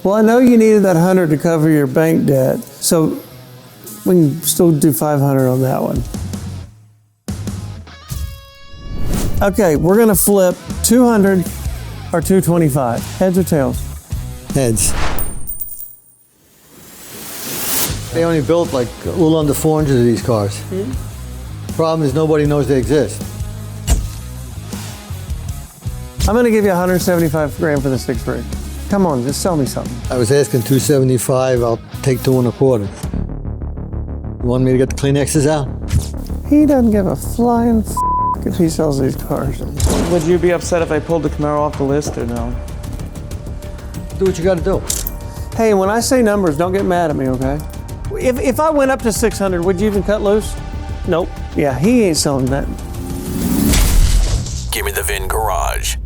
Well, I know you needed that 100 to cover your bank debt, so we can still do 500 on that one. Okay, we're gonna flip 200 or 225. Heads or tails? Heads. They only built like a little under 400 of these cars. The problem is nobody knows they exist. I'm gonna give you 175 grand for the 6.3. Come on, just sell me something. I was asking 275, I'll take 2.25. You want me to get the Kleenexes out? He doesn't give a flying if he sells these cars. Would you be upset if I pulled the Camaro off the list or no? Do what you gotta do. Hey, when I say numbers, don't get mad at me, okay? If I went up to 600, would you even cut loose? Nope. Yeah, he ain't selling that. Give me the VIN Garage.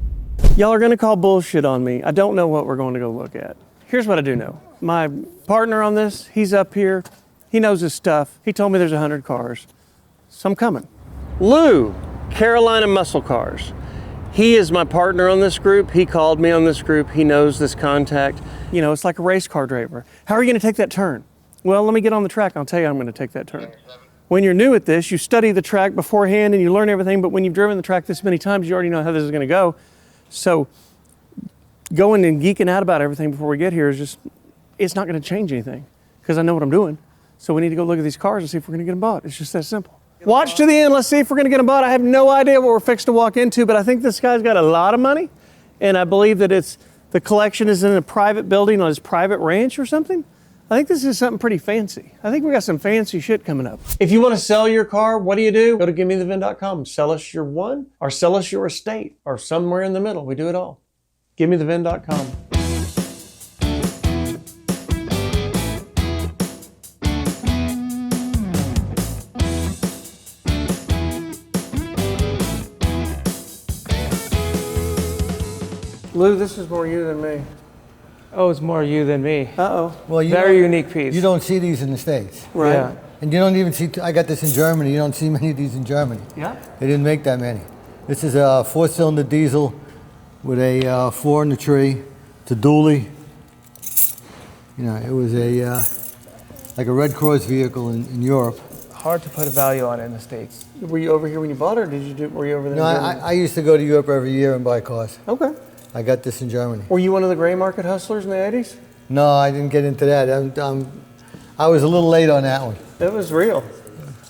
Y'all are gonna call bullshit on me. I don't know what we're going to go look at. Here's what I do know. My partner on this, he's up here. He knows his stuff. He told me there's 100 cars. So I'm coming. Lou, Carolina Muscle Cars. He is my partner on this group. He called me on this group. He knows this contact. You know, it's like a race car driver. How are you gonna take that turn? Well, let me get on the track. I'll tell you how I'm gonna take that turn. When you're new at this, you study the track beforehand and you learn everything, but when you've driven the track this many times, you already know how this is gonna go. So going and geeking out about everything before we get here is just, it's not gonna change anything because I know what I'm doing. So we need to go look at these cars and see if we're gonna get them bought. It's just that simple. Watch to the end, let's see if we're gonna get them bought. I have no idea what we're fixed to walk into, but I think this guy's got a lot of money and I believe that the collection is in a private building on his private ranch or something. I think this is something pretty fancy. I think we got some fancy shit coming up. If you want to sell your car, what do? Go to givemethevin.com. Sell us your one, or sell us your estate, or somewhere in the middle. We do it all. Givemethevin.com. Lou, this is more you than me. Oh, it's more you than me. Uh-oh. Well, Very unique piece. You don't see these in the States. Right. Yeah. And you don't even see, I got this in Germany, you don't see many of these in Germany. Yeah. They didn't make that many. This is a 4-cylinder diesel with a 4 in the tree. It's a dually. You know, it was like a Red Cross vehicle in Europe. Hard to put a value on it in the States. Were you over here when you bought it, or were you over there? No, I used to go to Europe every year and buy cars. Okay. I got this in Germany. Were you one of the gray market hustlers in the 80s? No, I didn't get into that. I was a little late on that one. It was real.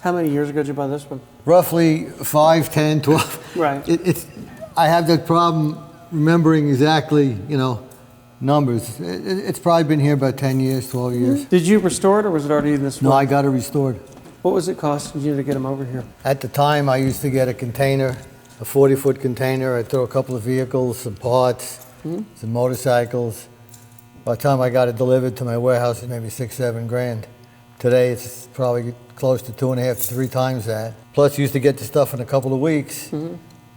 How many years ago did you buy this one? Roughly 5, 10, 12. Right. I have that problem remembering exactly, you know, numbers. It's probably been here about 10 years, 12 years. Did you restore it, or was it already in this one? No, I got it restored. What was it costing you to get them over here? At the time, I used to get a container, a 40-foot container. I'd throw a couple of vehicles, some parts, some motorcycles. By the time I got it delivered to my warehouse, it was maybe 6, 7 grand. Today, it's probably close to 2.5 to 3 times that. Plus, you used to get the stuff in a couple of weeks.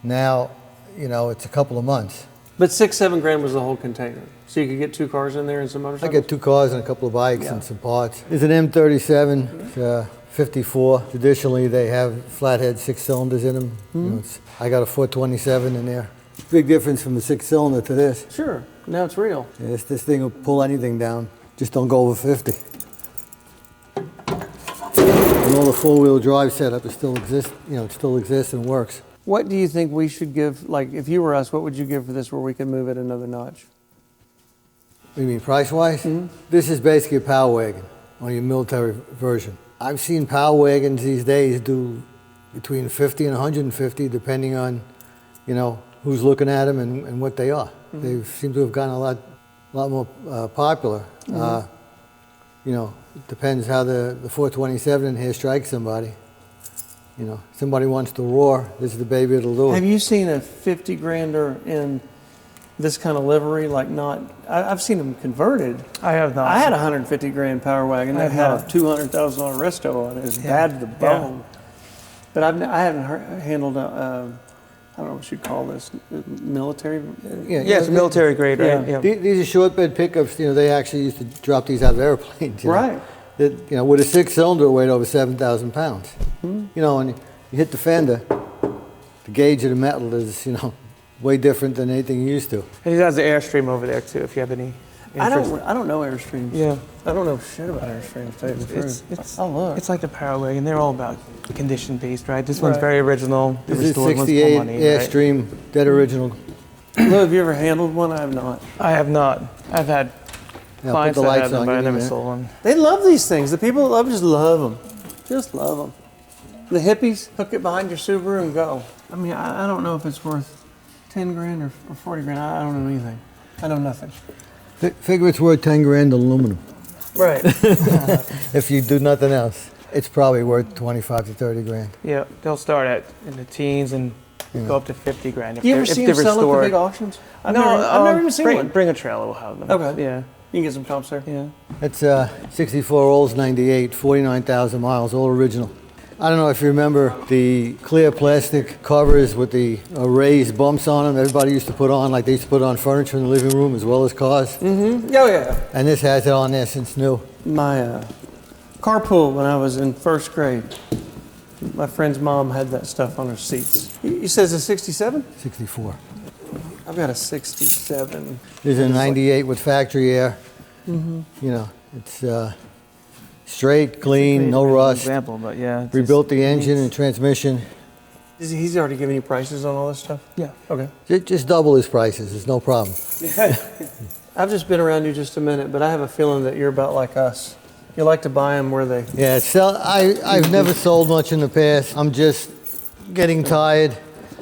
Now, you know, it's a couple of months. But 6, 7 grand was the whole container. So you could get 2 cars in there and some I motorcycles? get 2 cars and a couple of bikes and some parts. It's an M37, 54. Traditionally, they have flathead 6 cylinders in them. You know, I got a 427 in there. Big difference from the 6 cylinder to this. Sure. Now it's real. This thing will pull anything down. Just don't go over 50. And all the 4-wheel drive setup is still exists. You know, it still exists and works. What do you think we should give, like, if you were us, what would you give for this where we could move it another notch? What do you mean, price-wise? This is basically a power wagon on your military version. I've seen power wagons these days do between 50 and 150, depending on, you know, who's looking at them and what they are. They seem to have gotten a lot more popular. You know, it depends how the 427 in here strikes somebody. You know, somebody wants to roar, this is the baby that'll do it. Have you seen a 50 grander in this kind of livery? Like, not, I've seen them converted. I have not. I had a 150 grand power wagon that had a $200,000 resto on it. It was bad to the bone. But I haven't handled I don't know what you'd call this, military? Yeah, it's military grade, right? Yeah. These are short bed pickups. You know, they actually used to drop these out of airplanes. You know? Right. That, you know, with a 6-cylinder, it weighed over 7,000 pounds. You know, and you hit the fender, the gauge of the metal is, you know, way different than anything you used to. And he has the Airstream over there too, if you have any. I don't know Airstreams. Yeah. I don't know shit about Airstreams, to tell you the truth. I'll look. It's like the Power Wagon. They're all about condition based, right? This one's Right. very original. The This is restored one's more 68 money, right? Airstream, dead original. Lou, have you ever handled one? I have not. I have not. I've had Now clients put the that lights have them, on. but I give me never a minute. sold one. They love these things. The people that love just love them. Just love them. The hippies, hook it behind your Subaru and go. I mean, I don't know if it's worth 10 grand or 40 grand. I don't know anything. I know nothing. Figure it's worth 10 grand aluminum. Right. If you do nothing else, it's probably worth 25 to 30 grand. Yeah, they'll start at in the teens and go up to 50 grand if You ever they're, see if them they're sell at the restored. big auctions? I've No, never even seen one. Bring a trailer, we'll have them. Okay. Yeah. You can get some comps there. Yeah. It's 64 Olds 98, 49,000 miles, all original. I don't know if you remember the clear plastic covers with the raised bumps on them everybody used to put on, like they used to put on furniture in the living room as well as cars. Mm-hmm. Oh, yeah. And this has it on there since new. My carpool when I was in first grade, my friend's mom had that stuff on her seats. You said it's a 67? 64. I've got a 67. There's a 98 with factory air. Mm-hmm. You know, it's straight, clean, no rust. Example, but yeah. it's Rebuilt the just- engine and transmission. He's already giving you prices on all this stuff? Yeah. Okay. Just double his prices, it's no problem. I've just been around you just a minute, but I have a feeling that you're about like us. You like to buy them where they... Yeah, I've never sold much in the past. I'm just getting tired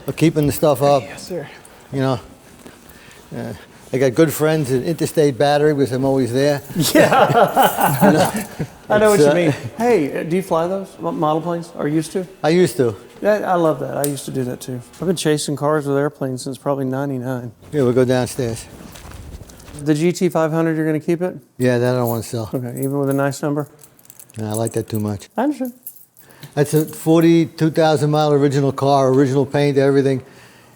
of keeping the stuff up. Yes, sir. You know, I got good friends at Interstate Battery because I'm always there. I know what It's, you mean. Hey, do you fly those model planes? Or used to? I used to. I love that. I used to do that too. I've been chasing cars with airplanes since probably 99. Yeah, we'll go downstairs. The GT500, you're going to keep it? Yeah, that I don't want to sell. Okay, even with a nice number? No, I like that too much. I understand. That's a 42,000 mile original car, original paint, everything.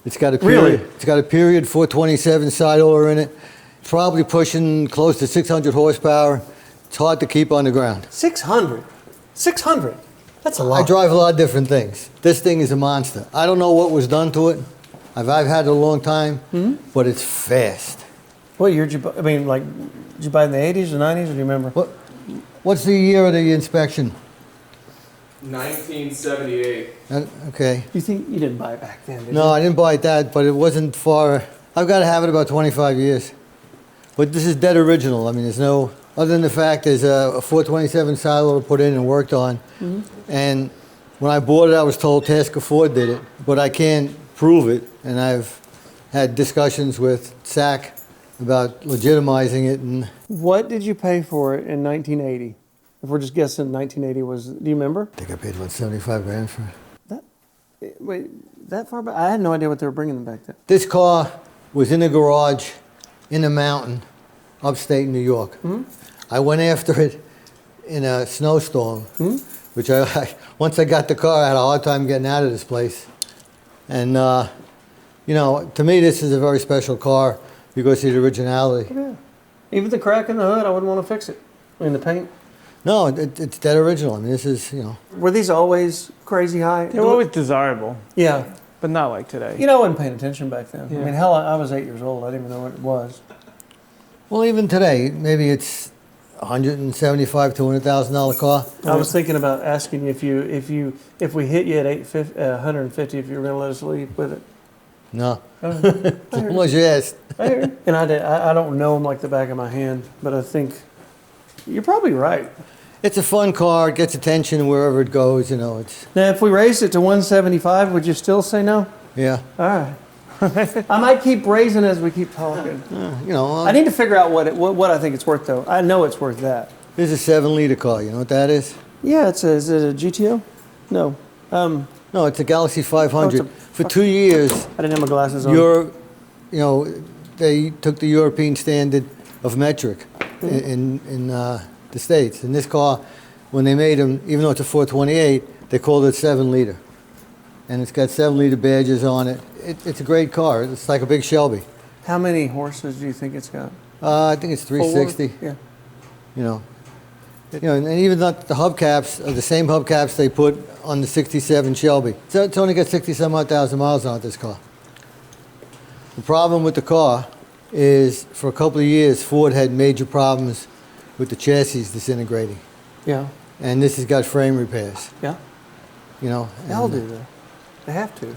It's got a period. Really? It's got a period 427 side oiler in it. Probably pushing close to 600 horsepower. It's hard to keep on the ground. 600. 600. That's a lot. I drive a lot of different things. This thing is a monster. I don't know what was done to it. I've had it a long time, but it's fast. What year did you buy? I mean, like, did you buy it in the 80s or 90s, or do you remember? What's the year of the inspection? 1978. Okay. You think you didn't buy it back then, did No, you? I didn't buy it that, but it wasn't far. I've got to have it about 25 years. But this is dead original. I mean, there's no, other than the fact there's a 427 silo put in and worked on. And when I bought it, I was told Tasker Ford did it, but I can't prove it. And I've had discussions with SAC about legitimizing it. And What did you pay for it in 1980? If we're just guessing 1980 was, do you remember? I think I paid about 75 grand for it. Wait, that far back? I had no idea what they were bringing them back then. This car was in a garage in the mountain, upstate New York. I went after it in a snowstorm, which once I got the car, I had a hard time getting out of this place. And, you know, to me, this is a very special car because of the originality. Yeah. Even the crack in the hood, I wouldn't want to fix it. I mean, the paint. No, it's dead original. I mean, this is, you know. Were these always crazy high? They were always desirable, Yeah. but not like today. You know, I wasn't paying attention back then. Yeah. I mean, hell, I was 8 years old. I didn't even know what it was. Well, even today, maybe it's $175,000, $200,000 car. I was thinking about asking you if we hit you at 150, if you were going to let us leave with it. No, I heard unless you asked. you. And I don't know them like the back of my hand, but I think you're probably right. It's a fun car. It gets attention wherever it goes. You know, it's Now, if we raised it to 175, would you still say no? yeah. All right. I might keep raising as we keep talking. You know, I need to figure out what I think it's worth, though. I know it's worth that. this is a 7-liter car. You know what that is? Yeah, is it a GTO? No. No, it's a Galaxy 500. Oh, it's For 2 years, I didn't have my glasses on. they took the European standard of metric in the States. And this car, when they made them, even though it's a 428, they called it 7-liter. And it's got 7-liter badges on it. It's a great car. It's like a big Shelby. How many horses do you think it's got? I think it's 360. 4? Yeah. You know, and even the hubcaps are the same hubcaps they put on the 67 Shelby. So it's only got 60-some-odd thousand miles on it, this car. The problem with the car is for a couple of years, Ford had major problems with the chassis disintegrating. Yeah. And this has got frame repairs, Yeah. you know. They'll and- do that. They have to.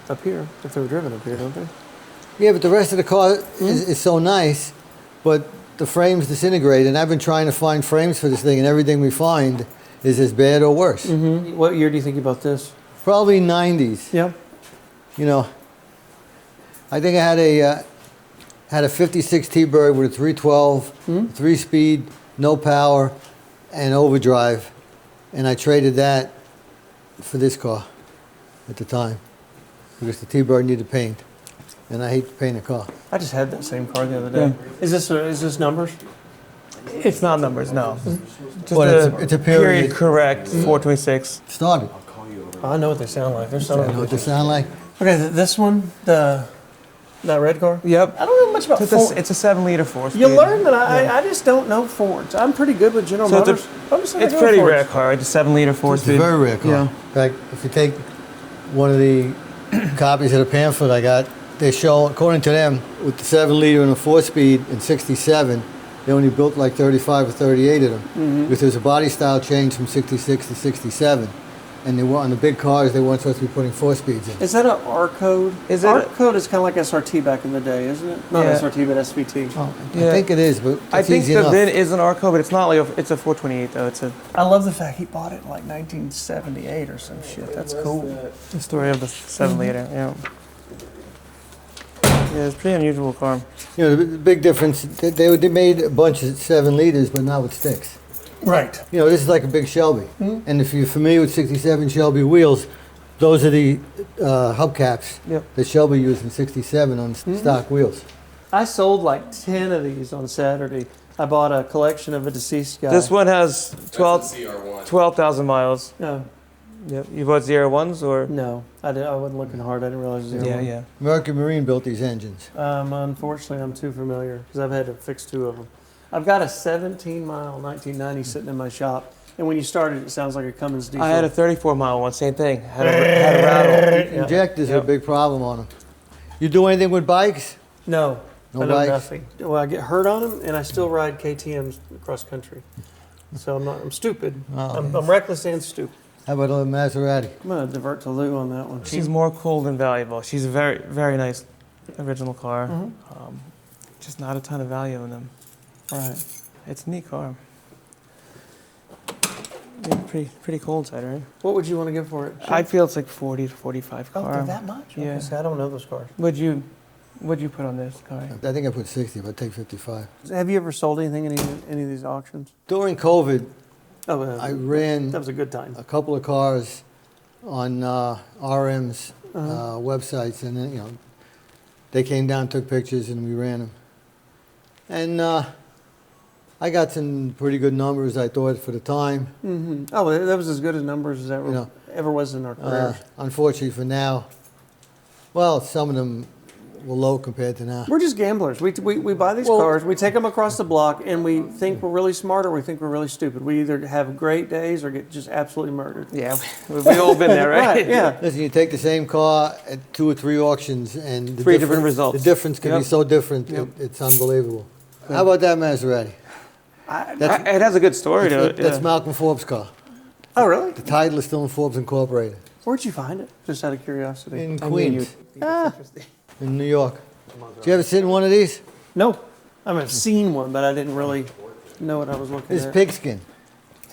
Up here, if they were driven up here, don't they? Yeah, but the rest of the car is so nice, but the frames disintegrate, and I've been trying to find frames for this thing, and everything we find is as bad or worse. Mm-hmm. What year do you think you bought this? Probably 90s. Yeah. You know, I think I had a 56 T-Bird with a 312, 3-speed, no power, and overdrive, and I traded that for this car at the time because the T-Bird needed paint, and I hate to paint a car. I just had that same car the other day. Is this numbers? It's not numbers, no. Just But it's a period. correct, 426. Started. Oh, I know what they sound like. They're You son know of a what they bitches. sound like? Okay, this one, that red car. Yep. I don't know much about Ford. It's a 7-liter 4-speed. You learn that I just don't know Fords. I'm pretty good with General So it's a- Motors. I'm just gonna It's go pretty Fords. rare car. It's a 7-liter It's 4-speed. a very rare car. Yeah. In fact, if you take one of the copies of the pamphlet I got, they show, according to them, with the 7-liter and a 4-speed in 67, they only built like 35 or 38 of them. Because there's a body style change from 66 to 67. And they were on the big cars, they weren't supposed to be putting 4-speeds in. Is that an R code? Is it R a- code is kind of like SRT back in the day, isn't it? Not Yeah. SRT, but SVT. Oh, Yeah. I think it is, but I it's think easy the enough. VIN is an Arco, but it's not like it's a 428 though. It's a I love the fact he bought it in like 1978 or some shit. That's cool. the story of the 7-liter. Yeah. Yeah, it's a pretty unusual car. You know, the big difference, they made a bunch of 7-liters, but not with sticks. Right. You know, this is like a big Shelby. And if you're familiar with 67 Shelby wheels, those are the hubcaps Yep. that Shelby used in 67 on stock wheels. I sold like 10 of these on Saturday. I bought a collection of a deceased guy. This one has 12. 12,000 miles. No, Yep. You bought 01s or? no, I wasn't looking hard. I didn't realize it was Yeah, zero. yeah. American Marine built these engines. Unfortunately, I'm too familiar because I've had to fix 2 of them. I've got a 17-mile 1990 sitting in my shop, and when you started, it sounds like a Cummins diesel. I had a 34-mile one. Same thing. Had a rattle. Injectors are a Yep. big problem on them. You do anything with bikes? No, No I know bikes? nothing. Well, I get hurt on them, and I still ride KTM's cross country. So I'm stupid. Oh, I'm reckless and stupid. How about a Maserati? I'm gonna divert to Lou on that one. She's more cool than valuable. She's a very, very nice original car. Just not a ton of value in them. Right. It's a neat car. Yeah, pretty cool inside, right? What would you want to give for it? I feel it's like 40 to 45 Oh, car. they're that much? Yeah. Okay, see, I don't know those cars. What'd you put on this car? I think I put 60, but I'd take 55. Have you ever sold anything in any of these auctions? During COVID, Oh, I ran that was a good time. a couple of cars on RM's websites, and then, you know, they came down, took pictures, and we ran them. And I got some pretty good numbers, I thought, for the time. Mm-hmm. Oh, well, that was as good as numbers as ever, You know, ever was in our careers. Unfortunately for now, well, some of them were low compared to now. We're just gamblers. We buy these Well- cars, we take them across the block, and we think we're really smart or we think we're really stupid. We either have great days or get just absolutely murdered. Yeah, we've all been there, right? Right, yeah. Listen, you take the same car at 2 or 3 auctions, and the 3 different results. The difference can be Yep. so different, Yep. it's unbelievable. How about that Maserati? That's, It has a good story to it. that's yeah. Malcolm Forbes' car. Oh, really? The title is still in Forbes Incorporated Where'd you find it? Just out of curiosity. in I knew Queens, you'd- in New York. Did you ever sit in one of these? No. I mean, I've seen one, but I didn't really know what I was looking This is at. pigskin.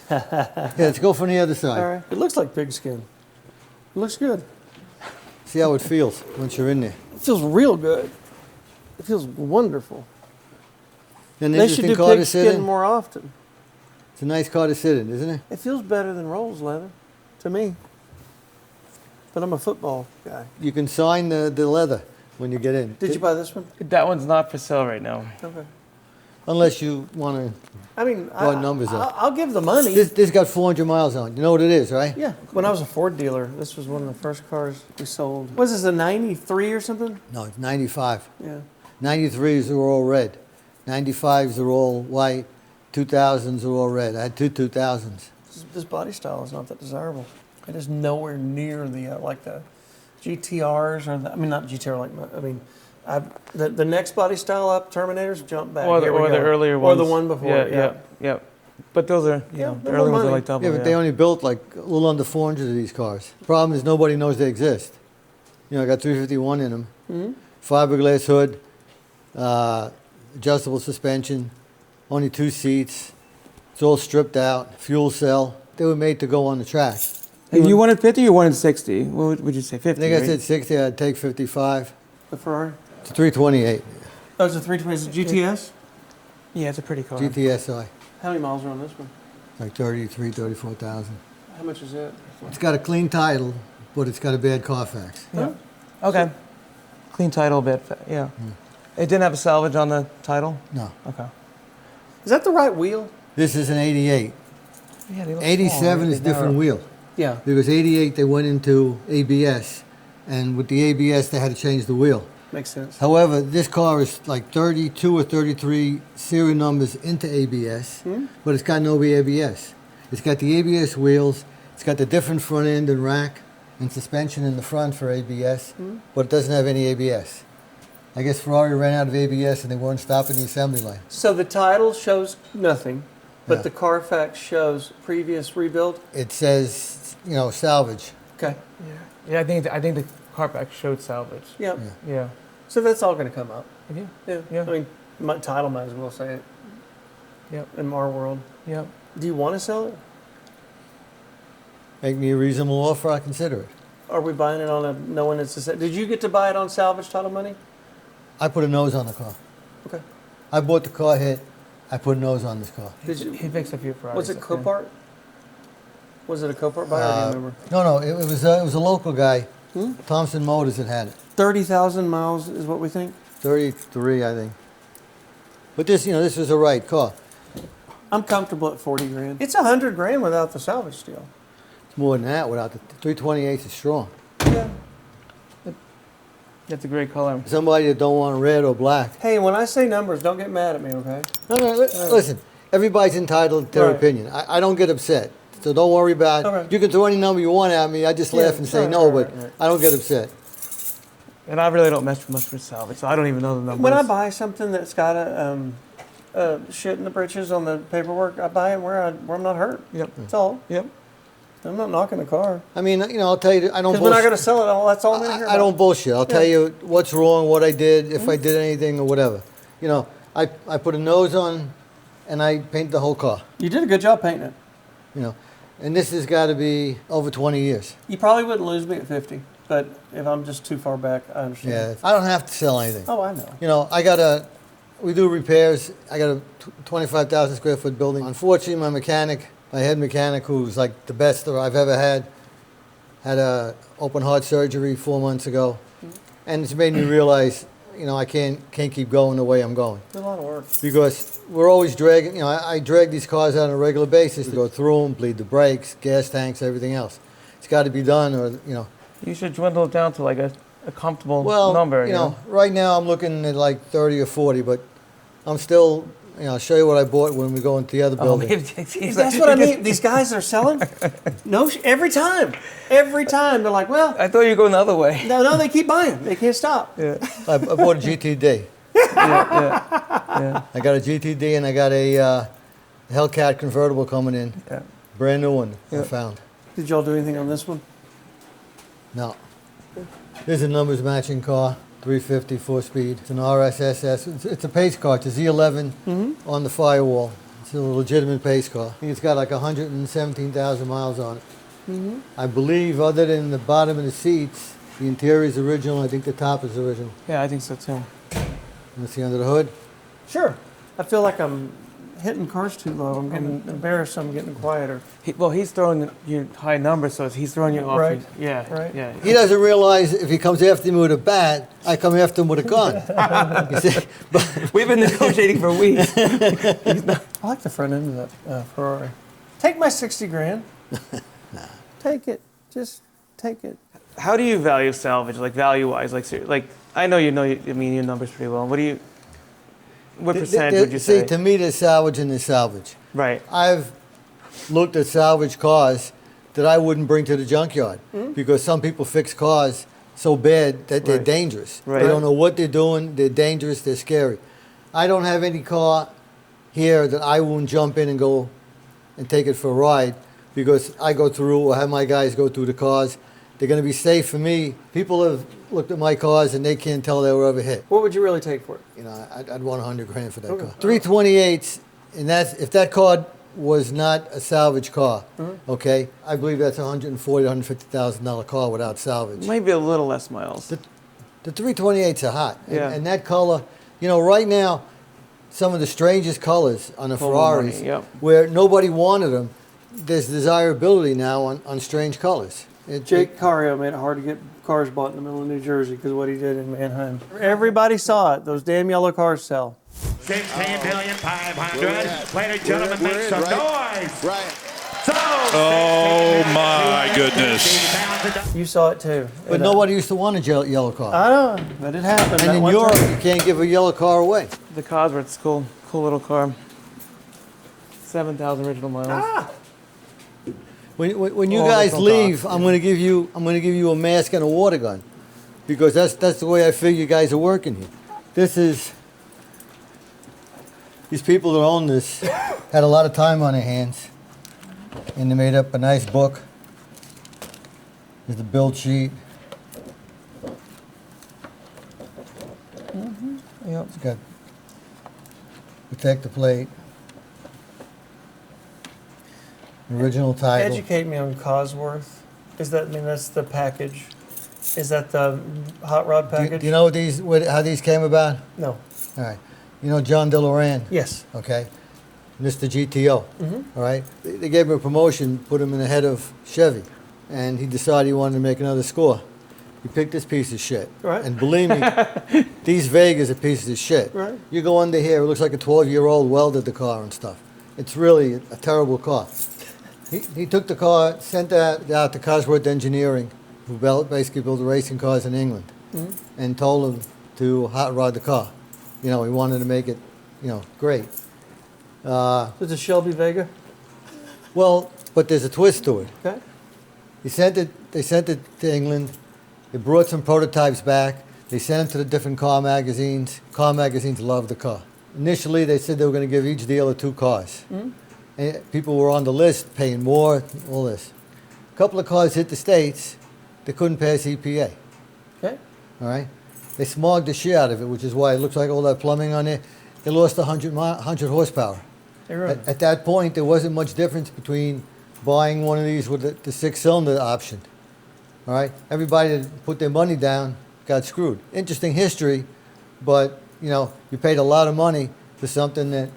Yeah, let's go from the other side. All right. It looks like pigskin. It looks good. See how it feels once you're in there. It feels real good. It feels wonderful. An They should interesting do car to sit pigskin in. more often. It's a nice car to sit in, isn't it? It feels better than Rolls leather, to me. But I'm a football guy. You can sign the leather when you get in. Did you buy this one? That one's not for sale right now. Okay. Unless you want to. I mean, What numbers are? I'll give the money. This got 400 miles on it. You know what it is, right? Yeah. When I was a Ford dealer, this was one of the first cars we sold. Was this a 93 or something? No, it's 95. Yeah. 93s are all red. 95s are all white. 2000s are all red. I had 2 2000s. This body style is not that desirable. It is nowhere near the like the GTRs or I mean not GTR like I mean The next body style up, Terminators, jump back. Or the, Here we or the go. earlier Or ones. the one before. Yeah. But those are, you know, the they're early more ones are money. like double. Yeah, but they only built like a little under 400 of these cars. Problem is nobody knows they exist. You know, I got 351 in them. Mm-hmm. Fiberglass hood, adjustable suspension, only 2 seats. It's all stripped out, fuel cell. They were made to go on the track. And you wanted 50 or you wanted 60? What would you say, 50? I think I right? said 60, I'd take 55. The Ferrari. It's a 328 Oh, it's a 320. Is it GTS? Yeah, it's a pretty car. GTSI. How many miles are on this one? Like 34,000. How much is it? It's got a clean title, but it's got a bad Carfax. Yeah. Okay. Clean title bit. Yeah. It didn't have a salvage on the title? No. Okay. Is that the right wheel? This is an 88. Yeah, they look 87 small, right? is They're different narrow. wheel. Yeah. Because 88 they went into ABS, and with the ABS they had to change the wheel. Makes sense. However, this car is like 32 or 33 serial numbers into ABS, but it's got no ABS. It's got the ABS wheels, it's got the different front end and rack and suspension in the front for ABS, but it doesn't have any ABS. I guess Ferrari ran out of ABS and they weren't stopping the assembly line. So the title shows nothing, but Yeah. the Carfax shows previous rebuild. It says, you know, salvage. Okay. Yeah, I think the Carfax showed salvage. Yep. Yeah. Yeah. So that's all going to come up. Yeah. Yeah. Yeah. I mean, my title might as well say it Yep. in our world. Yep. Do you want to sell it? Make me a reasonable offer, I consider it. Are we buying it on a knowing it's a? Did you get to buy it on salvage title money? I put a nose on the car. Okay. I bought the car hit, I put a nose on this car. Did you? He fixed a few Ferraris. Was it yeah. Copart? Was it a Copart buyer? I don't remember. No, it was a local guy, Thompson Motors, that had it. 30,000 miles is what we think. 33, I think. But this, you know, this was the right car. I'm comfortable at 40 grand. It's 100 grand without the salvage deal. It's more than that without the 328 is strong. Yeah. That's a great color. Somebody that don't want red or black. Hey, when I say numbers, don't get mad at me, okay? No, listen, everybody's entitled to their Right. opinion. I don't get upset, so don't worry about it. All right. You can throw any number you want at me, I just laugh and say no, but right. I don't get upset. And I really don't mess much with salvage, so I don't even know the numbers. When I buy something that's got a shit in the britches on the paperwork, I buy it where I'm not hurt. Yep. That's all. Yep. I'm not knocking the car. I mean, you know, I'll tell you, I don't Because when I got bullshit. to sell it, that's all I'm going to hear I don't bullshit. I'll tell Yeah. you what's wrong, what I did, if I did anything or whatever. You know, I put a nose on and I painted the whole car, You did a good job painting it. you know. And this has got to be over 20 years. You probably wouldn't lose me at 50, but if I'm just too far back, I understand. Yeah, I don't have to sell anything. Oh, I know. You know, we do repairs. I got a 25,000 square foot building. Unfortunately, my head mechanic, who's like the best that I've ever had a open heart surgery 4 months ago. And it's made me realize, you know, I can't keep going the way I'm going. It's a lot of work. Because we're always dragging, you know, I drag these cars out on a regular basis to go through them, bleed the brakes, gas tanks, everything else. It's got to be done, or, you know. You should dwindle it down to like a comfortable Well, number. you know, right now I'm looking at like 30 or 40, but I'm still, you know, I'll show you what I bought when we go into the other Oh, building. That's what I mean. These guys are selling. No, every time. Every time. They're like, well, I thought you were going the other way. no, they keep buying. They can't stop. Yeah. I bought a GTD. Yeah. I got a GTD and I got a Hellcat convertible coming in. Yeah. Brand new one I Yeah. found. Did y'all do anything on this one? No. This is a numbers matching car, 350, 4-speed. It's an RSSS. It's a pace car. It's a Z11 on the firewall. It's a legitimate pace car. I think it's got like 117,000 miles on it. I believe, other than the bottom of the seats, the interior is original. I think the top is original. Yeah, I think so too. Let's see under the hood. Sure. I feel like I'm hitting cars too low. I'm getting embarrassed. I'm getting quieter. He's throwing you high numbers, so he's throwing you off. Right. Yeah. Right. Yeah. He doesn't realize if he comes after me with a bat, I come after him with a gun. You see? But We've been negotiating for weeks. I like the front end of that Ferrari. Take my 60 grand. Take it. Just take it. How do you value salvage, like value-wise? Like I know you mean your numbers pretty well. What percentage would you see, say? to me, there's salvage and there's salvage. Right. I've looked at salvage cars that I wouldn't bring to the junkyard because some people fix cars so bad that they're Right. dangerous. Right. They don't know what they're doing. They're dangerous. They're scary. I don't have any car here that I won't jump in and go and take it for a ride because I go through or have my guys go through the cars. They're going to be safe for me. People have looked at my cars and they can't tell they were ever hit. What would you really take for it? You know, I'd want 100 grand for that Okay. car. 328s, and that's if that car was not a salvage car. Okay, I believe that's a $140,000 to $150,000 car without salvage. Maybe a little less miles. The 328s are hot, Yeah. and that color. You know, right now, some of the strangest colors on the Full of Ferraris, money, yep. where nobody wanted them. There's desirability now on strange colors. Jake Cario made it hard to get cars bought in the middle of New Jersey because of what he did in Mannheim. Everybody saw it. Those damn yellow cars sell. 16,500,000. Ladies and gentlemen, make some noise. Right. So, Oh, my goodness. You saw it too. But nobody used to want a yellow car. I know, but it happened. And that in one Europe, time. you can't give a yellow car away. The Cosworth's cool little car. 7,000 original miles. When you Oh, guys that's on leave, top. I'm gonna give you a mask and a water gun, because that's the way I feel you guys are working here. These people that own this had a lot of time on their hands, and they made up a nice book. There's the build sheet. Yep. It's got protect the plate. Original title. Educate me on Cosworth. That's the package. Is that the hot rod Do package? you know how these came about? No. All right. You know John DeLorean? Yes. Okay, Mr. GTO. All right, they gave him a promotion, put him in the head of Chevy, and he decided he wanted to make another score. He picked this piece of shit. Right. And believe me, these Vegas are pieces of shit. Right. You go under here, it looks like a 12-year-old welded the car and stuff. It's really a terrible car. He took the car, sent that out to Cosworth Engineering, who basically built racing cars in England, and told him to hot rod the car. You know, he wanted to make it, great. It's a Shelby Vega. Well, but there's a twist to it. Okay. They sent it to England. They brought some prototypes back. They sent them to the different car magazines. Car magazines loved the car. Initially, they said they were going to give each dealer 2 cars. And people were on the list paying more, all this. A couple of cars hit the States. They couldn't pass EPA. Okay. All right? They smogged the shit out of it, which is why it looks like all that plumbing on there. They lost 100 horsepower. You're right. At that point, there wasn't much difference between buying one of these with the 6-cylinder option. All right? Everybody that put their money down got screwed. Interesting history, but, you paid a lot of money for something that,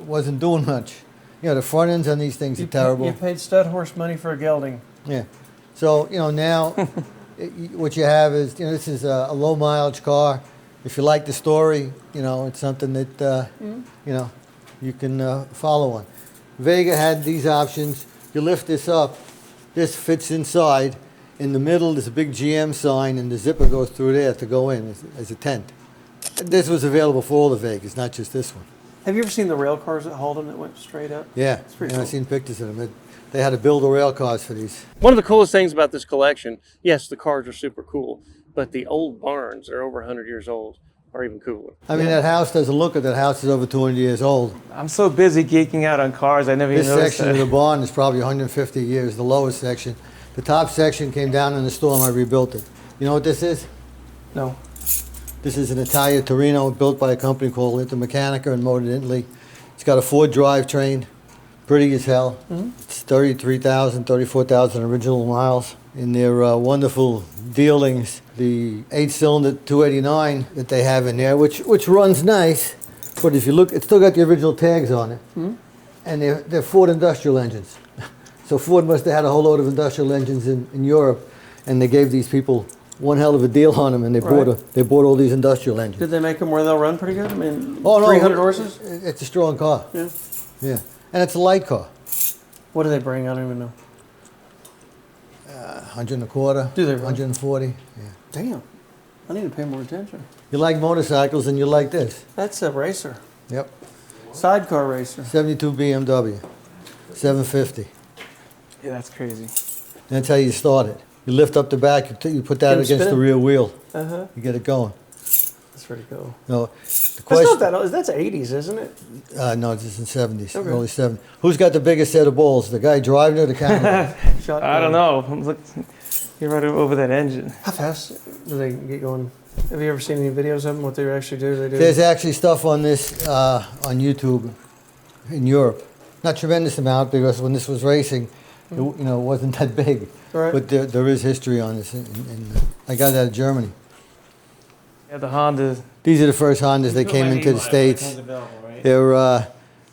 wasn't doing much. The front ends on these things are terrible. You paid stud horse money for a gelding. Yeah. So, now what you have is, this is a low mileage car. If you like the story, it's something that, you can follow on. Vega had these options. You lift this up. This fits inside. In the middle, there's a big GM sign, and the zipper goes through there to go in as a tent. This was available for all the Vegas, not just this one. Have you ever seen the rail cars at Holden that went straight up? Yeah, It's pretty and cool. I've seen pictures of them. They had to build the rail cars for these. One of the coolest things about this collection, yes, the cars are super cool, but the old barns are over 100 years old are even cooler. I mean, that house doesn't look at that house is over 200 years old. I'm so busy geeking out on cars, I never This even noticed section of that. the barn is probably 150 years, the lowest section. The top section came down in the storm, I rebuilt it. You know what this is? No. This is an Italia Torino built by a company called Intermeccanica in Motor Italy. It's got a Ford drivetrain, pretty as hell. It's 34,000 original miles. In their wonderful dealings, the 8-cylinder 289 that they have in there, which runs nice, but if you look, it's still got the original tags on it. And they're Ford industrial engines. So Ford must have had a whole load of industrial engines in Europe, and they gave these people one hell of a deal on them, and they bought all these industrial engines. Did they make them where they'll run pretty good? I mean, Oh, no, 300 horses? It's a strong car. Yeah. Yeah, and it's a light car. What do they bring? I don't even know. 100 and a quarter. Do they really? 140. Yeah. Damn. I need to pay more attention. You like motorcycles, and you like this. That's a racer. Yep. Sidecar racer. 72 BMW, 750. Yeah, that's crazy. That's how you start it. You lift up the back, you put that Get 'em against the spinning. rear wheel. Uh-huh. You get it going. That's pretty cool. No, the That's question. not that old. That's 80s, isn't it? No, it's in 70s, Okay. early 70s. Who's got the biggest set of balls? The guy driving or the camera? Shotgun. I don't know. Look, you're right over that engine. How fast do they get going? Have you ever seen any videos of them? What they actually do? They do. There's actually stuff on this on YouTube in Europe. Not tremendous amount because when this was racing, it wasn't that big. Right. But there is history on this. I got that in Germany. Yeah, the Honda. These are the first Hondas that came into the States. They're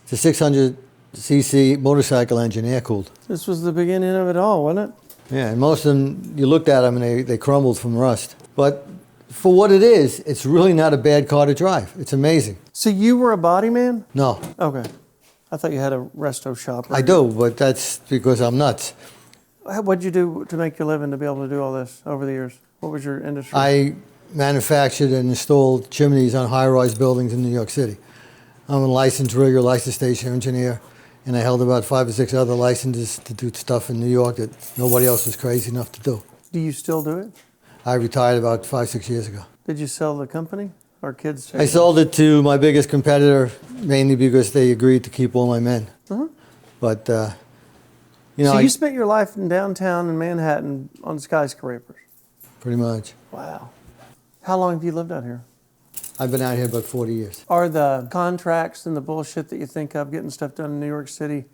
it's a 600cc motorcycle engine, air-cooled. This was the beginning of it all, wasn't it? Yeah, and most of them, you looked at them and they crumbled from rust. But for what it is, it's really not a bad car to drive. It's amazing. So you were a body man? No, Okay. I thought you had a resto shop. I do, but that's because I'm nuts. What'd you do to make your living to be able to do all this over the years? What was your industry? I manufactured and installed chimneys on high-rise buildings in New York City. I'm a licensed rigger, licensed station engineer, and I held about 5 or 6 other licenses to do stuff in New York that nobody else was crazy enough to do. Do you still do it? I retired about 5, 6 years ago. Did you sell the company or kids? take I it? sold it to my biggest competitor mainly because they agreed to keep all my men. Uh-huh. But, So I you spent your life in downtown in Manhattan on skyscrapers. pretty much. Wow. How long have you lived out here? I've been out here about 40 years. Are the contracts and the bullshit that you think of getting stuff done in New York City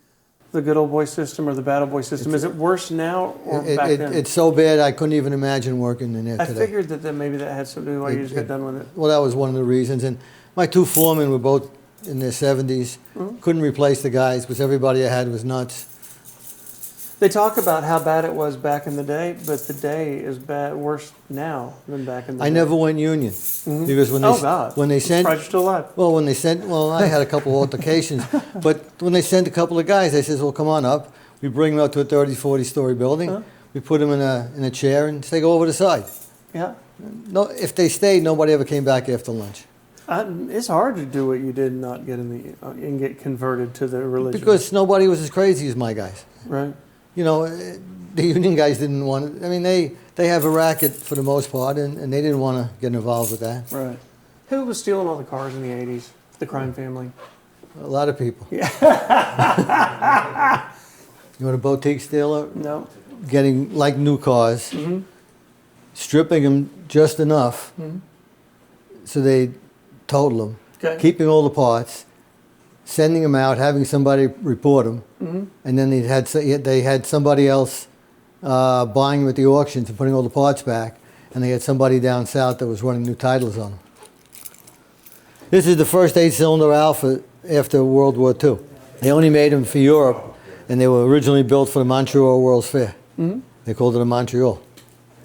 the good old boy system or the bad old boy system? Is it worse now or back then? It's so bad I couldn't even imagine working in there I today. figured that maybe that had something to do with why you just got done with it. Well, that was one of the reasons. And my 2 foremen were both in their 70s. Mm-hmm. Couldn't replace the guys because everybody I had was nuts. They talk about how bad it was back in the day, but the day is worse now than back in the day. I never went union because when they Oh, God. when they sent Surprised you're still alive. well I had a couple of altercations, but when they sent a couple of guys, I says, well, come on up. We bring them up to a 30, 40-story building. Uh-huh. We put them in a chair and say, go over the side. Yeah. No, if they stayed, nobody ever came back after lunch. It's hard to do what you did and not get and get converted to the religion. Because nobody was as crazy as my guys. Right. You know, the union guys didn't want it. I mean, they have a racket for the most part, and they didn't want to get involved with that. Right. Who was stealing all the cars in the 80s? The crime family. A lot of people. Yeah. You want a boutique stealer? No. Getting like new cars, stripping them just enough so they total them, Okay. keeping all the parts, sending them out, having somebody report them, and then they had somebody else buying them at the auctions and putting all the parts back, and they had somebody down south that was running new titles on them. This is the first 8-cylinder Alfa after World War II. They only made them for Europe, and they were originally built for the Montreal World's Fair. They called it a Montreal.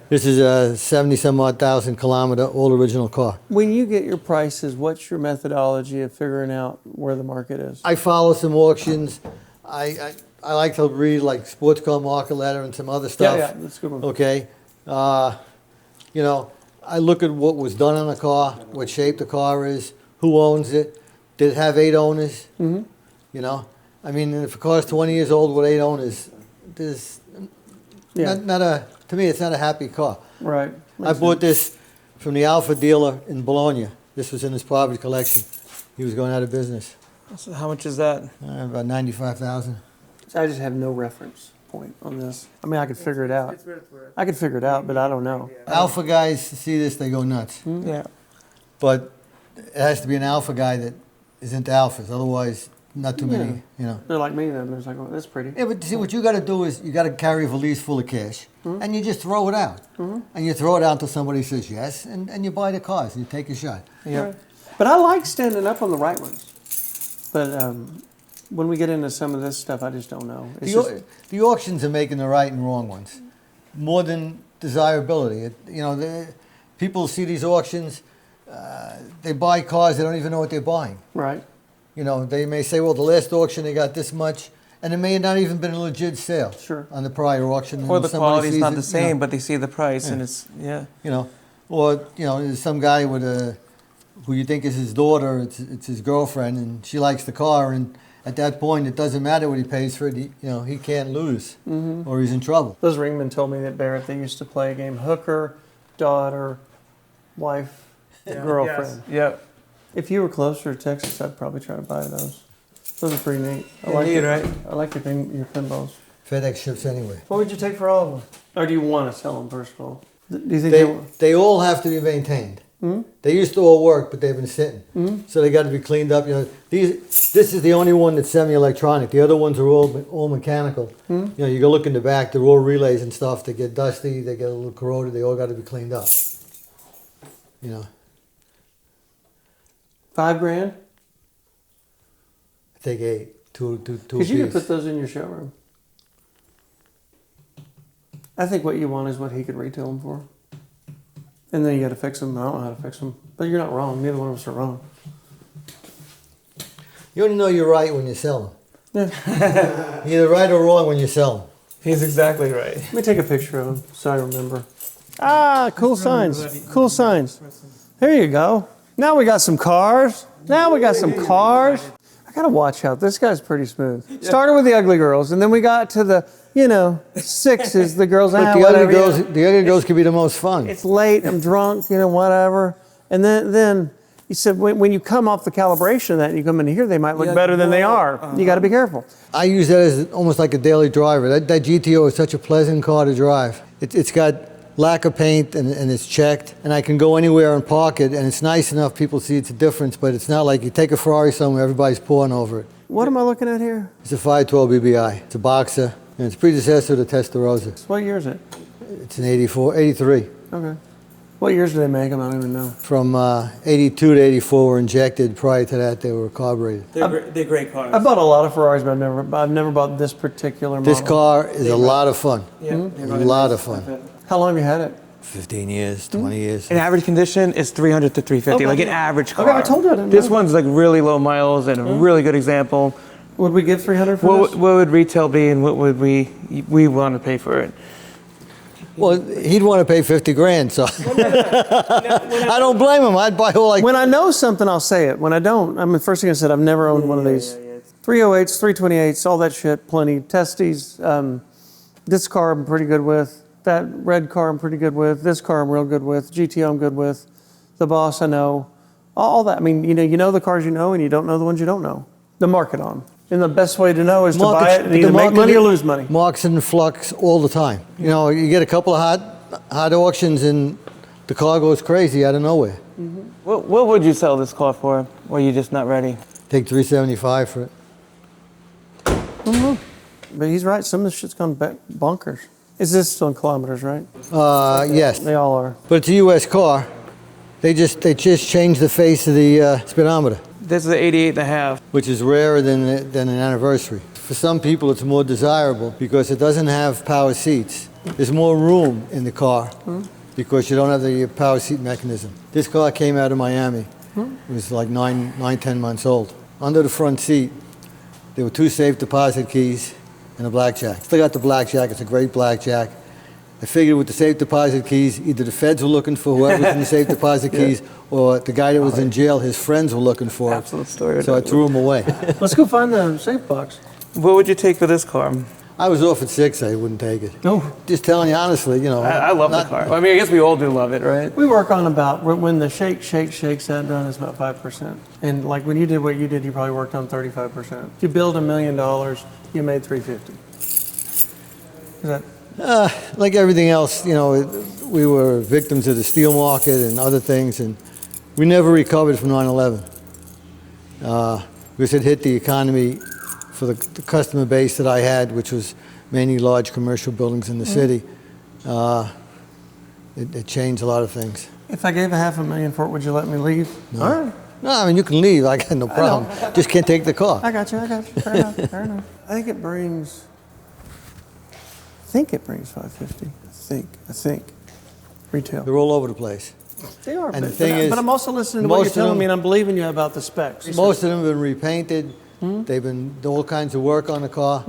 This is a 70-some-odd thousand kilometer all-original car. When you get your prices, what's your methodology of figuring out where the market is? I follow some auctions. I like to read like Sports Car Market Letter and some other stuff. Yeah, that's a good one. Okay. You know, I look at what was done on the car, what shape the car is, who owns it, did it have 8 owners? You know, I mean, if a car's 20 years old with 8 owners, there's to me, it's not a happy car. Right. I bought this from the Alfa dealer in Bologna. This was in his private collection. He was going out of business. So how much is that? About 95,000. I just have no reference point on this. I mean, I could figure it out. I could figure it out, but I don't know. Alpha guys see this, they go nuts. Yeah. But it has to be an alpha guy that is into alphas. Otherwise, not too many, you know. They're like me then. They're like, oh, that's pretty. Yeah, but see, what you got to do is you got to carry a valise full of cash, and you just throw it out. And you throw it out until somebody says yes, and you buy the cars, and you take a shot. Yeah. Right. But I like standing up on the right ones. But when we get into some of this stuff, I just don't know. The auctions are making the right and wrong ones, more than desirability. People see these auctions, they buy cars, they don't even know what they're buying. Right. You know, they may say, well, the last auction they got this much, and it may have not even been a legit sale. Sure. On the prior auction. Or and the somebody quality's sees not it, the same, you know, but they see the price and Yeah. it's, yeah. you know, or there's some guy with who you think is his daughter, it's his girlfriend, and she likes the car, and At that point, it doesn't matter what he pays for it. He can't lose, or he's in trouble. Those ringmen told me that Barrett, they used to play a game, hooker, daughter, wife, girlfriend. Yep. If you were closer to Texas, I'd probably try to buy those. Those are pretty neat. I They're like neat, it. right? I like your pinballs. FedEx ships anyway. What would you take for all of them? Or do you want to sell them first of all? Do you think They all have to be maintained. They used to all work, but they've been sitting, so they got to be cleaned up. This is the only one that's semi-electronic. The other ones are all mechanical. You go look in the back; they're all relays and stuff. They get dusty, they get a little corroded. They all got to be cleaned up. $5,000? I take 8, two Because you could apiece. put those in your showroom. I think what you want is what he could retail them for. And then you got to fix them. I don't know how to fix them. But you're not wrong. Neither one of us are wrong. You only know you're right when you sell them. Yeah. You're either right or wrong when you sell them. He's exactly right. Let me take a picture of them so I remember. Ah, cool signs. Cool signs. There you go. Now we got some cars. I got to watch out. This guy's pretty smooth. Started with the ugly girls, and then we got to the, sixes, the girls. But the other girls could be the most fun. It's late, I'm drunk, whatever. And then you said when you come off the calibration of that and you come in here, they might look better than they are. You got to be careful. I use that as almost like a daily driver. That GTO is such a pleasant car to drive. It's got lack of paint and it's checked, and I can go anywhere and park it, and it's nice enough people see it's a difference, but it's not like you take a Ferrari somewhere, everybody's pawing over it. What am I looking at here? It's a 512 BBI. It's a boxer, and it's predecessor to Testarossa. What year is it? It's an 83. Okay. What years do they make them? I don't even know. From 82 to 84 were injected. Prior to that, they were carbureted. They're great cars. I bought a lot of Ferraris, but I've never bought this particular model. This car is a lot of fun. Yeah, A lot of fun. How long have you had it? 15 years, 20 years. In average condition, is 300 to 350, like an average car. Okay, I told you I didn't This know. one's like really low miles and a really good example. Would we give 300 for What this? would retail be, and what would we want to pay for it? Well, he'd want to pay 50 grand, so I don't blame him. I'd buy all like. When I know something, I'll say it. When I don't, the first thing I said, I've never owned one of these. 308s, 328s, all that shit, plenty. Testies, this car I'm pretty good with. That red car I'm pretty good with. This car I'm real good with. GTO I'm good with. The Boss I know. All that. I mean, you know the cars you know, and you don't know the ones you don't know. The market on. And the best way to know is to buy it and either make money or lose money. Market's in flux all the time. You get a couple of hot auctions and the car goes crazy out of nowhere. What would you sell this car for? Or are you just not ready? Take $375 for it. But he's right. Some of this shit's gone bonkers. Is this still in kilometers, right? Yes, They all are. but it's a U.S. car. They just changed the face of the speedometer, This is an 88.5. which is rarer than an anniversary. For some people, it's more desirable because it doesn't have power seats. There's more room in the car because you don't have the power seat mechanism. This car came out of Miami. It was like 10 months old. Under the front seat, there were 2 safe deposit keys and a blackjack. Still got the blackjack. It's a great blackjack. I figured with the safe deposit keys, either the feds were looking for whoever was in the safe deposit keys, or the guy that was in jail, his friends were looking for it. Absolute story. So I threw him away. Let's go find the safe box. What would you take for this car? I was off at 6. I wouldn't take it. No. Just telling you honestly, I love the car. I mean, I guess we all do love it, right? We work on about, when the shakes that done, it's about 5%. And like when you did what you did, you probably worked on 35%. If you build $1 million, you made $350. Is that? like everything else, we were victims of the steel market and other things, and we never recovered from 9/11 because it hit the economy for the customer base that I had, which was mainly large commercial buildings in the city. It changed a lot of things. If I gave $500,000 for it, would you let me leave? No. All right. No, I mean, you can leave. I got no problem. Just can't take the car. I got you. Fair enough. I think it brings 550. I think. Retail. They're all over the place. They are. And the thing is, but I'm also listening to what you're most of telling them- me, and I'm believing you about the specs. Most of them have been repainted. They've been all kinds of work on the car.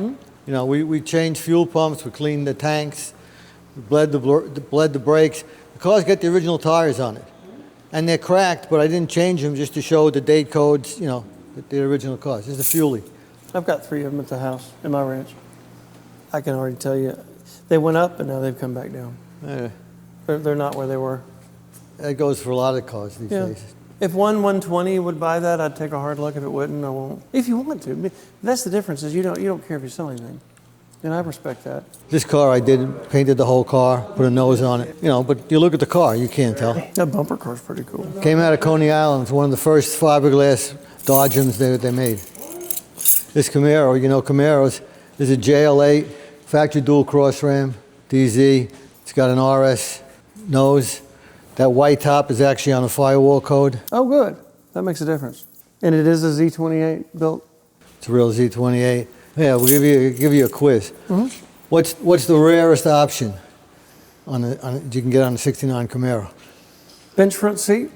We changed fuel pumps. We cleaned the tanks. We bled the brakes. The car's got the original tires on it, and they're cracked. But I didn't change them just to show the date codes. The original cars. This is the fuelie. I've got 3 of them at the house in my ranch. I can already tell you, they went up and now they've come back down. Yeah. They're not where they were. That goes for a lot of cars these Yeah. days. If 120 would buy that, I'd take a hard look. If it wouldn't, I won't. If you want to. I mean, that's the difference is you don't care if you sell anything. And I respect that. This car I did, painted the whole car, put a nose on it, you know, but you look at the car, you can't tell. That bumper car's pretty cool. Came out of Coney Island. It's one of the first fiberglass Dodgems they made. This Camaro, you know Camaros, is a JL8 factory dual cross ram, DZ. It's got an RS nose. That white top is actually on the firewall code. Oh, good. That makes a difference. And it is a Z28 built. It's a real Z28. Yeah, we'll give you a quiz. What's the rarest option you can get on a '69 Camaro? Bench front seat.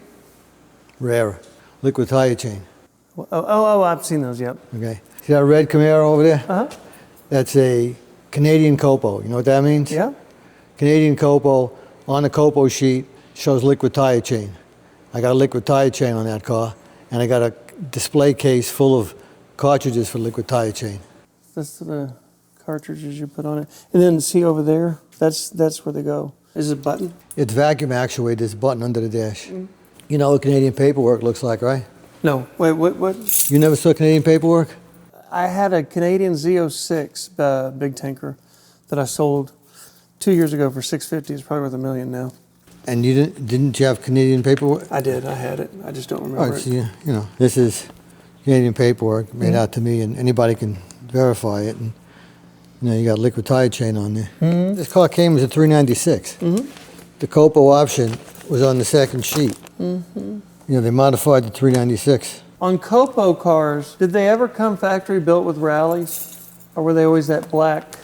Rarer. Liquid tire chain. Oh, I've seen those, yep. Okay. See that red Camaro over there? Uh-huh. That's a Canadian Copo. You know what that means? Yeah. Canadian Copo on the Copo sheet shows liquid tire chain. I got a liquid tire chain on that car, and I got a display case full of cartridges for liquid tire chain. That's the cartridges you put on it. And then see over there, that's where they go. Is it a button? It's vacuum actuated. There's a button under the dash. You know what Canadian paperwork looks like, right? No. Wait, what? You never saw Canadian paperwork? I had a Canadian Z06 big tanker that I sold 2 years ago for $650. It's probably worth $1 million now. And you didn't you have Canadian paperwork? I did. I had it. I just don't remember All right, it. so you know, this is Canadian paperwork made out to me, and anybody can verify it. And you know, you got liquid tire chain on there. This car came as a 396. The Copo option was on the second sheet. You know, they modified the 396. On Copo cars, did they ever come factory built with rallies? Or were they always that black?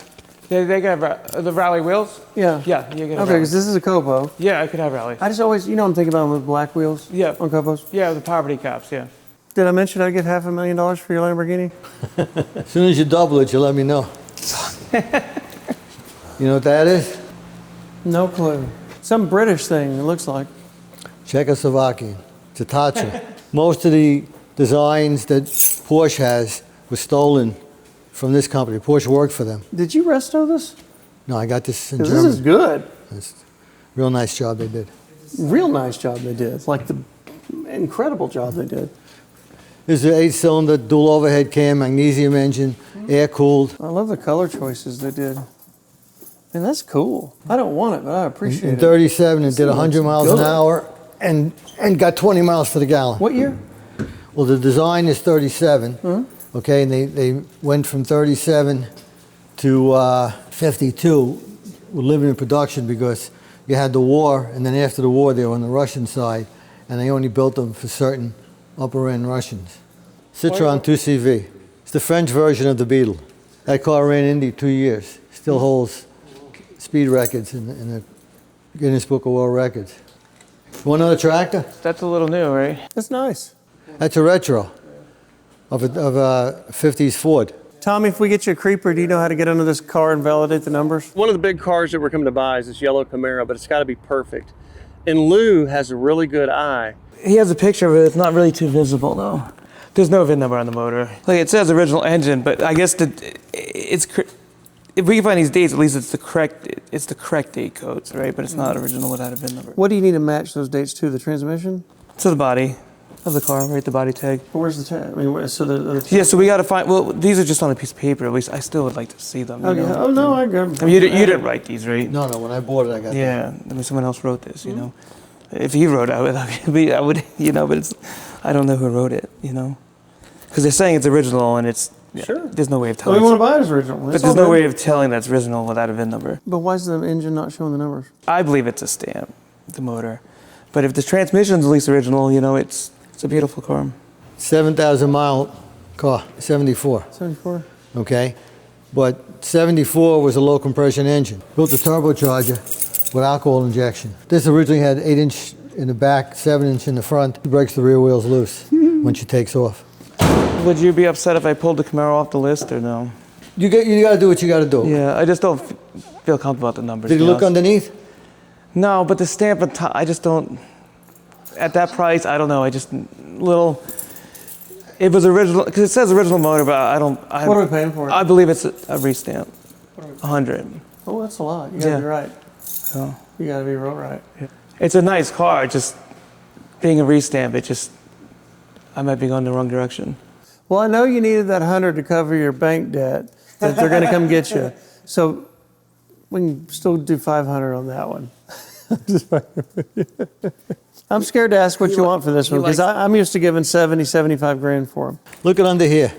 They got the rally wheels? Yeah. Yeah, you get a Okay, rally. because this is a Copo. Yeah, I could have rally. I just always, you know, I'm thinking about them with black wheels. Yeah. On Copos. Yeah, the poverty caps, yeah. Did I mention I'd get $500,000 for your Lamborghini? As soon as you double it, you let me know. You know what that is? No clue. Some British thing, it looks like. Czechoslovakian. It's a Tatcha. Most of the designs that Porsche has were stolen from this company. Porsche worked for them. Did you resto this? No, I got this in 'Cause Germany. this is good. It's a real nice job they did. Real nice job they did. Like the incredible job they did. This is an 8-cylinder dual overhead cam, magnesium engine, air-cooled. I love the color choices they did. Man, that's cool. I don't want it, but I appreciate In it. 37, it did This 100 looks miles an good. hour and got 20 miles to the gallon. What year? Well, the design is 37, okay, and they went from 37 to 52, were living in production because you had the war, and then after the war, they were on the Russian side, and they only built them for certain upper-end Russians. Citroen 2CV. It's the French version of the Beetle. That car ran Indy 2 years. Still holds speed records in the Guinness Book of World Records. You want another tractor? That's a little new, right? That's nice. That's a retro of a 50s Ford. Tommy, if we get you a creeper, do you know how to get under this car and validate the numbers? One of the big cars that we're coming to buy is this yellow Camaro, but it's got to be perfect. And Lou has a really good eye. He has a picture of it. It's not really too visible, though. There's no VIN number on the motor. Like, it says original engine, but I guess if we can find these dates, at least it's the correct date codes, right? But it's not original without a VIN number. What do you need to match those dates to? The transmission? To the body of the car, right? The body tag. But where's the tag? I mean, so the Yeah, so we got to find. Well, these are just on a piece of paper. At least I still would like to see them. You Okay. know? Oh no, I got. I mean, you didn't write these, right? No, when I bought it, I got that. Yeah, I mean, someone else wrote this, you know. If he wrote it, I would, you know, but I don't know who wrote it, you know. Because they're saying it's original and it's, Sure. there's no way of So telling. we want to buy it as original. But there's no way of telling that's original without a VIN number. But why is the engine not showing the numbers? I believe it's a stamp, the motor. But if the transmission's at least original, you know, it's a beautiful car. 7,000 mile car, 74, 74. okay? But 74 was a low compression engine. Built a turbocharger with alcohol injection. This originally had 8-inch in the back, 7-inch in the front. It breaks the rear wheels loose when she takes off. Would you be upset if I pulled the Camaro off the list or no? You got to do what you got to do. Yeah, I just don't feel comfortable about the numbers. Did to you be look honest. underneath? No, but the stamp on top, I just don't. At that price, I don't know. I just little. It was original, because it says original motor, but I don't. What are we paying for it? I believe it's a restamp. 100. Oh, that's a lot. You gotta be right. So You gotta be real right. it's a nice car. Just being a restamp, I might be going the wrong direction. Well, I know you needed that 100 to cover your bank debt that they're gonna come get you. So we can still do 500 on that one. I'm scared to ask what you want for this one because I'm used to giving 70, 75 grand for them. Look at under here.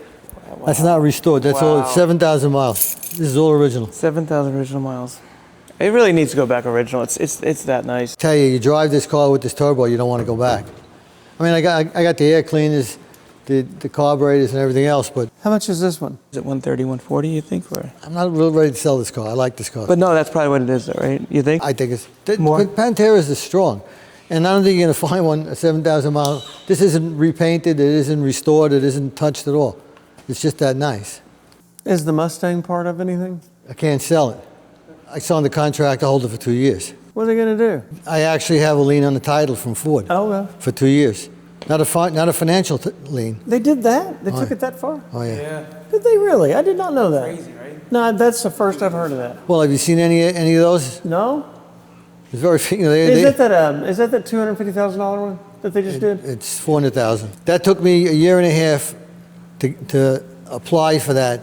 Wow. That's not restored. That's all. It's 7,000 miles. This is all original. 7,000 original miles. It really needs to go back original. It's that nice. Tell you, you drive this car with this turbo, you don't want to go back. I mean, I got the air cleaners, the carburetors, and everything else, but How much is this one? Is it 130, 140? You think, or? I'm not really ready to sell this car. I like this car. But no, that's probably what it is, though, right? You think? I think it's More? But Panteras is strong, and I don't think you're going to find one a 7,000 mile. This isn't repainted. It isn't restored. It isn't touched at all. It's just that nice. Is the Mustang part of anything? I can't sell it. I signed the contract to hold it for 2 years. What are they gonna do? I actually have a lien on the title from Ford Oh, well. for 2 years. Not a financial lien. They did that? They took it that far? Oh yeah. Did they really? I did not know that. Crazy, right? No, that's the first I've heard of that. Well, have you seen any of those? No? It's very. Is that that $250,000 one that they just did? It's 400,000. That took me a year and a half to apply for that.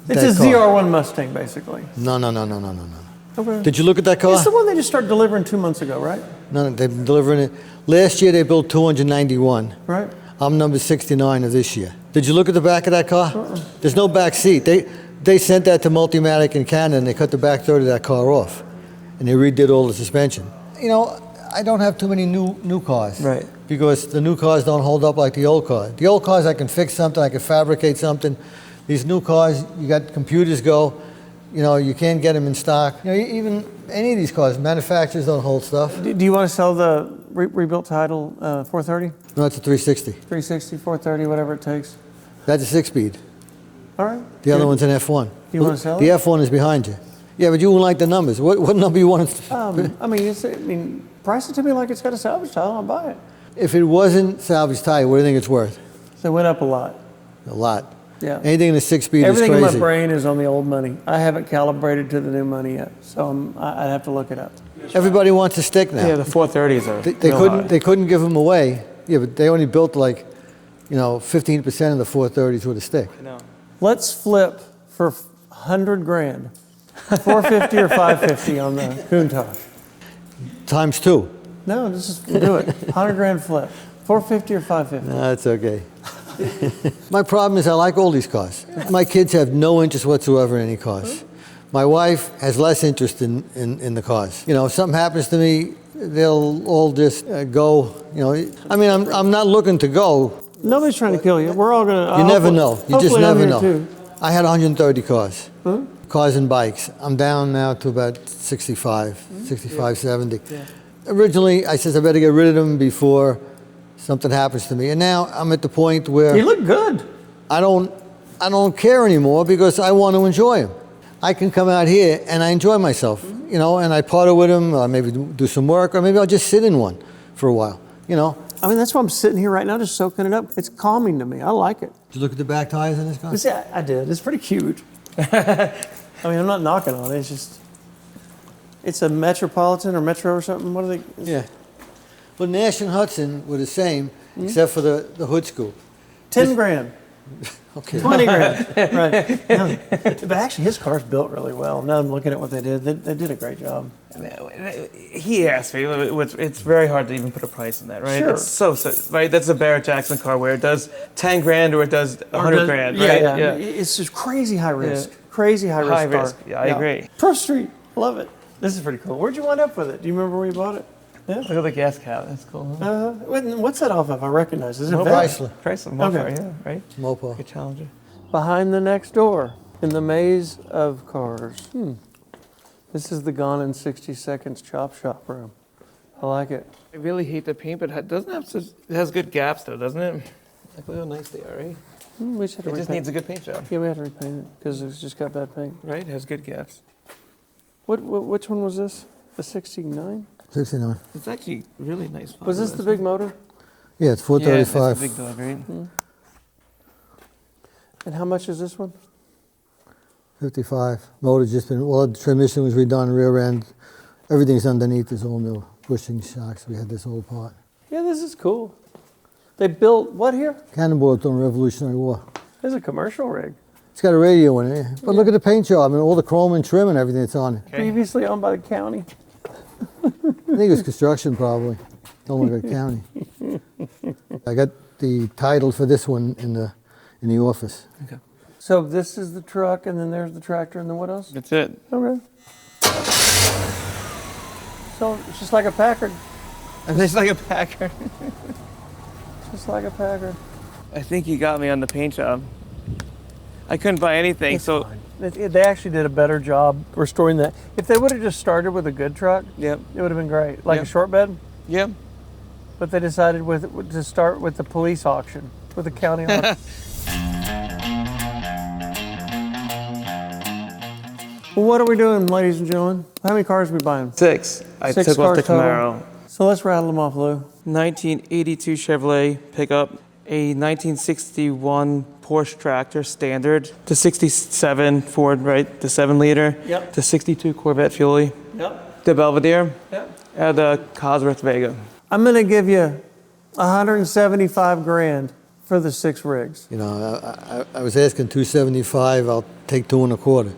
It's that a car. ZR1 Mustang, basically. No. Okay. Did you look at that car? It's the one they just started delivering 2 months ago, right? No, they've been delivering it. Last year they built 291. Right. I'm number 69 of this year. Did you look at the back of that car? There's no back seat. They sent that to Multimatic in Canada and they cut the back third of that car off. And they redid all the suspension. You know, I don't have too many new cars. Right. Because the new cars don't hold up like the old cars. The old cars I can fix something, I can fabricate something. These new cars, you got computers go, you know, you can't get them in stock. You know, even any of these cars, manufacturers don't hold stuff. Do you want to sell the rebuilt title 430? No, it's a 360. 360, 430, whatever it takes. That's a 6-speed. All right. The other one's an F1. You want to sell The it? F1 is behind you. Yeah, but you won't like the numbers. What number you want? Price it to me like it's got a salvage title, I'll buy it. If it wasn't salvage tire, what do you think it's worth? So it went up a lot. A lot. Yeah. Anything in the 6-speed is Everything crazy. in my brain is on the old money. I haven't calibrated to the new money yet, so I'd have to look it up. Everybody wants a stick now. Yeah, the 430s are. They couldn't give them away. Yeah, but they only built like, 15% of the 430s with a stick. No. Let's flip for 100 grand. 450 or 550 on the Countach. Times 2. No, we'll do it. 100 grand flip. 450 or 550. No, that's okay. My problem is I like all these cars. My kids have no interest whatsoever in any cars. My wife has less interest in the cars. If something happens to me, they'll all just go. I'm not looking to go. Nobody's trying to kill you. We're all gonna. You never know. You just hopefully I'm never here know. too. I had 130 cars. Cars and bikes. I'm down now to about 65, 70. Yeah. Originally, I said I better get rid of them before something happens to me. And now I'm at the point where You look good. I don't care anymore because I want to enjoy them. I can come out here and I enjoy myself, and I party with them, maybe do some work, or maybe I'll just sit in one for a while, That's why I'm sitting here right now, just soaking it up. It's calming to me. I like it. Did you look at the back tires in this car? See, I did. It's pretty cute. I'm not knocking on it. It's a Metropolitan or Metro or something. What are they? Yeah. Well, Nash and Hudson were the same, except for the hood scoop. 10 grand. Okay. 20 grand. Right. No, but actually, his car's built really well. Now I'm looking at what they did. They did a great job. He asked me, it's very hard to even put a price on that, right? Sure. It's so right? That's a Barrett Jackson car where it does 10 grand or it does 100 grand, right? Yeah. It's just crazy high risk. Yeah. Crazy high risk High car. risk. Yeah, I agree. Pro Street. Love it. This is pretty cool. Where'd you wind up with it? Do you remember where you bought it? Yeah. Look at the gas cap. That's cool. Huh? What's that off of? I recognize. Is it Chrysler. Chrysler, Mopar, Okay. yeah, right? Mopo. Good Challenger. Behind the next door, in the maze of cars. This is the Gone in 60 Seconds chop shop room. I like it. I really hate the paint, but it doesn't have it has good gaps though, doesn't it? Look how nice they are, right? We just had to It just repaint. needs a good paint job, Yeah, we had to repaint it because it's just got bad paint. right? It has good gaps. Which one was this? The 69? 69. It's actually really nice. Was this the big motor? Yeah, it's Yeah, 435. that's a big dog, right? And how much is this one? 55. Motor just been, well, the transmission was redone, rear end. Everything's underneath is all new. Bushing shocks, we had this old part. Yeah, this is cool. They built what here? Cannonball during the Revolutionary War. This is a commercial rig. It's got a radio in it. But look at the paint job and all the chrome and trim and everything that's on it. Previously owned by the county. I think it was construction probably. Don't look like county. I got the title for this one in the office. Okay. So this is the truck, and then there's the tractor, and then what else? That's it. Okay. So it's just like a Packard. And it's like a Packard. Just like a Packard. I think you got me on the paint job. I couldn't buy anything, so. Fine. They actually did a better job restoring that. If they would have just started with a good truck, Yep. it would have been great. Like Yep. a short bed, Yep. but they decided to start with the police auction, with the county auction. Well, what are we doing, ladies and gentlemen? How many cars are we buying? 6. I 6 took off the cars total. Camaro. So let's rattle them off, Lou. 1982 Chevrolet pickup, a 1961 Porsche tractor standard, the 67 Ford, right, the 7-liter, Yep. the 62 Corvette Fuelie, Yep. the Belvedere, Yep. and the Cosworth Vega. I'm gonna give you 175 grand for the 6 rigs. You know, I was asking 275. I'll take 2 1/4.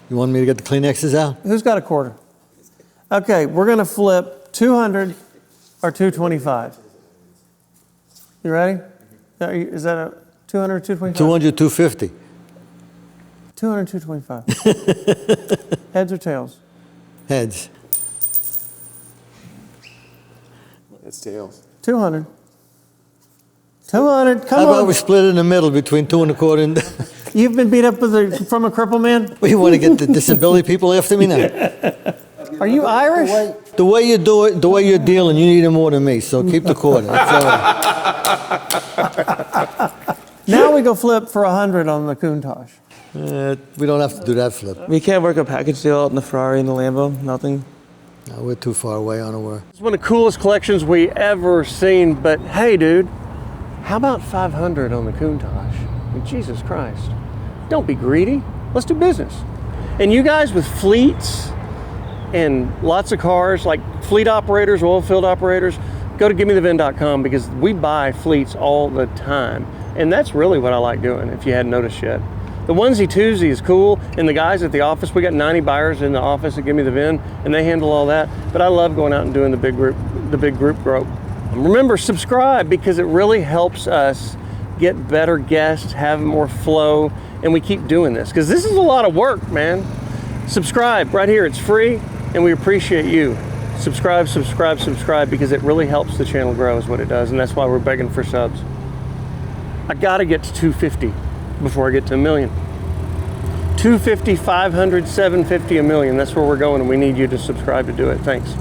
You want me to get the Kleenexes out? Who's got a quarter? Okay, we're gonna flip 200 or 225. You ready? Is that a 200 or 225? 200, 250. 200, 225. Heads or tails? Heads. It's tails. 200. 200, come How about on. we split it in the middle between 2 1/4 and... You've been beat up from a cripple man? We want to get the disability people after me now. Are you Irish? The way you do it, the way you're dealing, you need it more than me, so keep the quarter. That's all right. Now we go flip for 100 on the Countach. We don't have to do that flip. We can't work a package deal out in the Ferrari and the Lambo, nothing. No, we're too far away on the work. It's one of the coolest collections we ever seen, but hey, dude, how about 500 on the Countach? I mean, Jesus Christ. Don't be greedy. Let's do business. And you guys with fleets and lots of cars, like fleet operators, oil field operators, go to givemethevin.com because we buy fleets all the time. And that's really what I like doing, if you hadn't noticed yet. The onesie twosie is cool, and the guys at the office, we got 90 buyers in the office at Give Me the Vin, and they handle all that. But I love going out and doing the big group growth. Remember, subscribe because it really helps us get better guests, have more flow, and we keep doing this because this is a lot of work, man. Subscribe right here, it's free, and we appreciate you. Subscribe, subscribe, subscribe because it really helps the channel grow is what it does, and that's why we're begging for subs. I gotta get to 250 before I get to 1 million. 250, 500, 750, 1 million, that's where we're going, and we need you to subscribe to do it. Thanks.